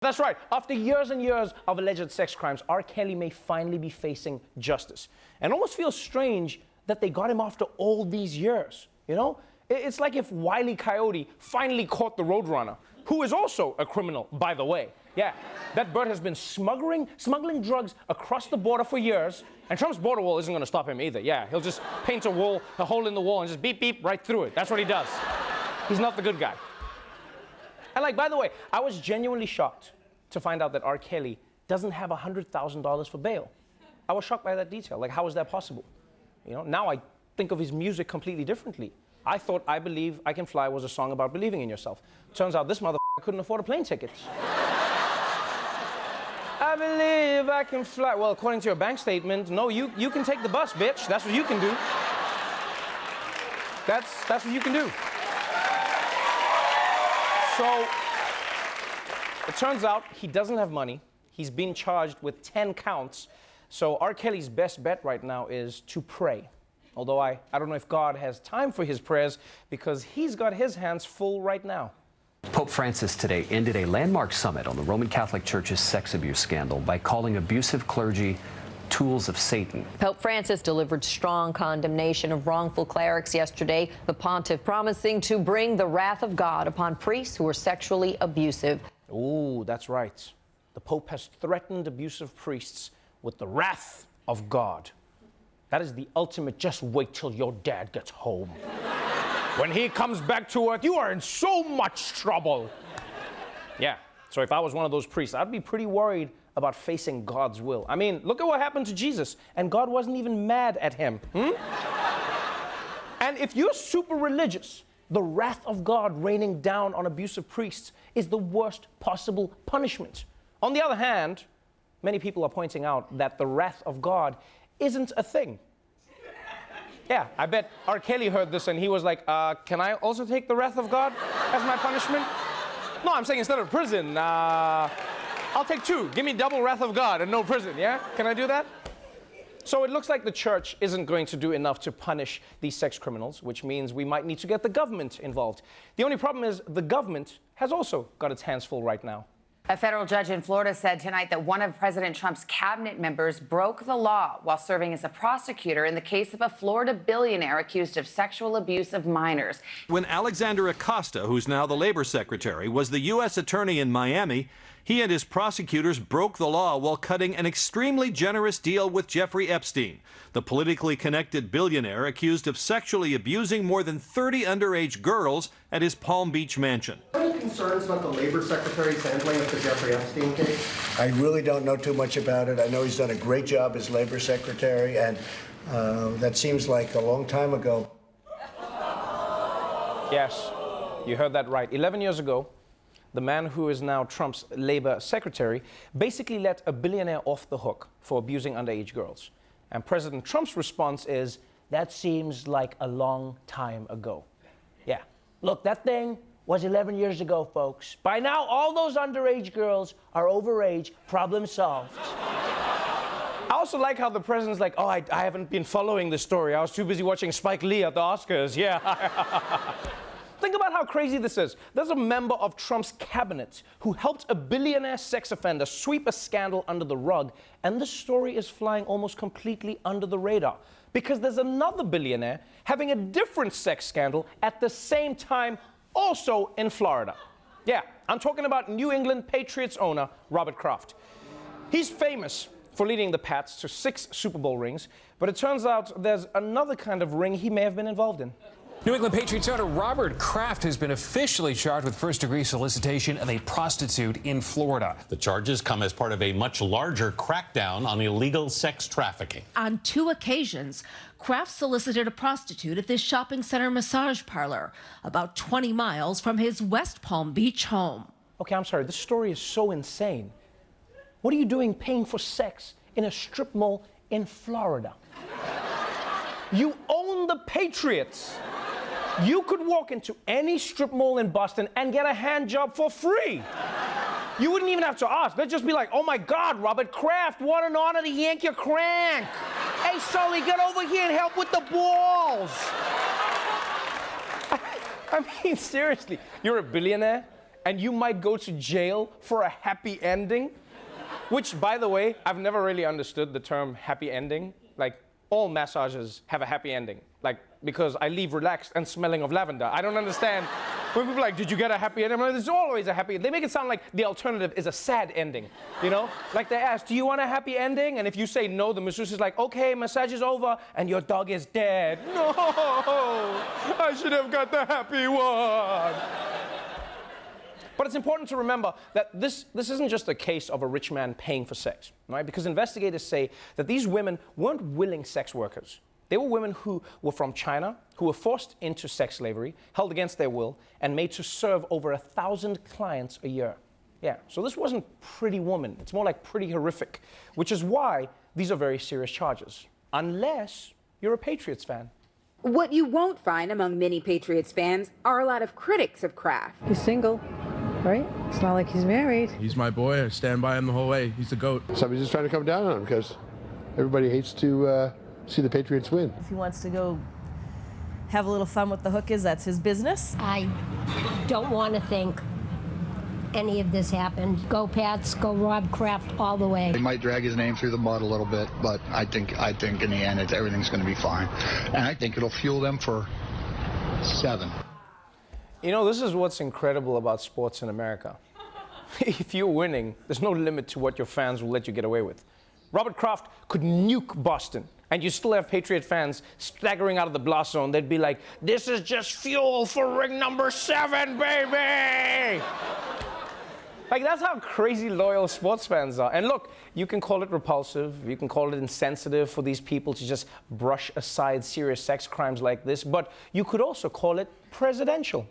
That's right. After years and years of alleged sex crimes, R. Kelly may finally be facing justice. And it almost feels strange that they got him after all these years, you know? It's like if Wile E. Coyote finally caught the Roadrunner, who is also a criminal, by the way. Yeah, that bird has been smuggling drugs across the border for years, and Trump's border wall isn't going to stop him either. Yeah, he'll just paint a hole in the wall, and just beep, beep, right through it. That's what he does. He's not the good guy. And like, by the way, I was genuinely shocked to find out that R. Kelly doesn't have $100,000 for bail. I was shocked by that detail. Like, how is that possible? You know, now I think of his music completely differently. I thought I Believe I Can Fly was a song about believing in yourself. Turns out this motherfucker couldn't afford a plane ticket. I believe I can fly. Well, according to your bank statement, no, you can take the bus, bitch. That's what you can do. That's what you can do. So, it turns out he doesn't have money. He's been charged with 10 counts. So R. Kelly's best bet right now is to pray. Although I don't know if God has time for his prayers because he's got his hands full right now. Pope Francis today ended a landmark summit on the Roman Catholic Church's sex abuse scandal by calling abusive clergy tools of Satan. Pope Francis delivered strong condemnation of wrongful clerics yesterday, the pontiff promising to bring the wrath of God upon priests who are sexually abusive. Ooh, that's right. The Pope has threatened abusive priests with the wrath of God. That is the ultimate, just wait till your dad gets home. When he comes back to earth, you are in so much trouble. Yeah, so if I was one of those priests, I'd be pretty worried about facing God's will. I mean, look at what happened to Jesus, and God wasn't even mad at him. And if you're super religious, the wrath of God raining down on abusive priests is the worst possible punishment. On the other hand, many people are pointing out that the wrath of God isn't a thing. Yeah, I bet R. Kelly heard this and he was like, can I also take the wrath of God as my punishment? No, I'm saying instead of prison, I'll take 2. Give me double wrath of God and no prison, yeah? Can I do that? So it looks like the church isn't going to do enough to punish these sex criminals, which means we might need to get the government involved. The only problem is the government has also got its hands full right now. A federal judge in Florida said tonight that one of President Trump's cabinet members broke the law while serving as a prosecutor in the case of a Florida billionaire accused of sexual abuse of minors. When Alexander Acosta, who's now the labor secretary, was the U.S. attorney in Miami, he and his prosecutors broke the law while cutting an extremely generous deal with Jeffrey Epstein, the politically connected billionaire accused of sexually abusing more than 30 underage girls at his Palm Beach mansion. Any concerns about the labor secretary's handling of the Jeffrey Epstein case? I really don't know too much about it. I know he's done a great job as labor secretary, and that seems like a long time ago. Yes, you heard that right. 11 years ago, the man who is now Trump's labor secretary basically let a billionaire off the hook for abusing underage girls. And President Trump's response is, that seems like a long time ago. Yeah, look, that thing was 11 years ago, folks. By now, all those underage girls are overage, problem solved. I also like how the president's like, oh, I haven't been following this story. I was too busy watching Spike Lee at the Oscars, yeah. Think about how crazy this is. There's a member of Trump's cabinet who helped a billionaire sex offender sweep a scandal under the rug, and the story is flying almost completely under the radar because there's another billionaire having a different sex scandal at the same time, also in Florida. Yeah, I'm talking about New England Patriots owner Robert Kraft. He's famous for leading the Pats to 6 Super Bowl rings, but it turns out there's another kind of ring he may have been involved in. New England Patriots owner Robert Kraft has been officially charged with first-degree solicitation of a prostitute in Florida. The charges come as part of a much larger crackdown on illegal sex trafficking. On 2 occasions, Kraft solicited a prostitute at this shopping center massage parlor, about 20 miles from his West Palm Beach home. Okay, I'm sorry, this story is so insane. What are you doing paying for sex in a strip mall in Florida? You own the Patriots. You could walk into any strip mall in Boston and get a hand job for free. You wouldn't even have to ask. They'd just be like, oh my God, Robert Kraft, what an honor to yank your crank. Hey, Sully, get over here and help with the balls. I mean, seriously, you're a billionaire and you might go to jail for a happy ending. Which, by the way, I've never really understood the term happy ending. Like, all massages have a happy ending. Like, because I leave relaxed and smelling of lavender. I don't understand. When people are like, did you get a happy ending? I'm like, there's always a happy ending. They make it sound like the alternative is a sad ending, you know? Like they ask, do you want a happy ending? And if you say no, the masseuse is like, okay, massage is over, and your dog is dead. No, I should have got the happy one. But it's important to remember that this isn't just a case of a rich man paying for sex, right? Because investigators say that these women weren't willing sex workers. They were women who were from China, who were forced into sex slavery, held against their will, and made to serve over 1,000 clients a year. Yeah, so this wasn't Pretty Woman. It's more like Pretty Horrific, which is why these are very serious charges, unless you're a Patriots fan. What you won't find among many Patriots fans are a lot of critics of Kraft. He's single, right? It's not like he's married. He's my boy. I stand by him the whole way. He's the GOAT. Somebody's just trying to come down on him because everybody hates to see the Patriots win. If he wants to go have a little fun with the hookers, that's his business. I don't want to think any of this happened. Go Pats, go Rob Kraft all the way. They might drag his name through the mud a little bit, but I think in the end everything's going to be fine. And I think it'll fuel them for 7. You know, this is what's incredible about sports in America. If you're winning, there's no limit to what your fans will let you get away with. Robert Kraft could nuke Boston, and you still have Patriot fans staggering out of the blast zone. They'd be like, this is just fuel for ring number 7, baby! Like, that's how crazy loyal sports fans are. And look, you can call it repulsive, you can call it insensitive for these people to just brush aside serious sex crimes like this, but you could also call it presidential.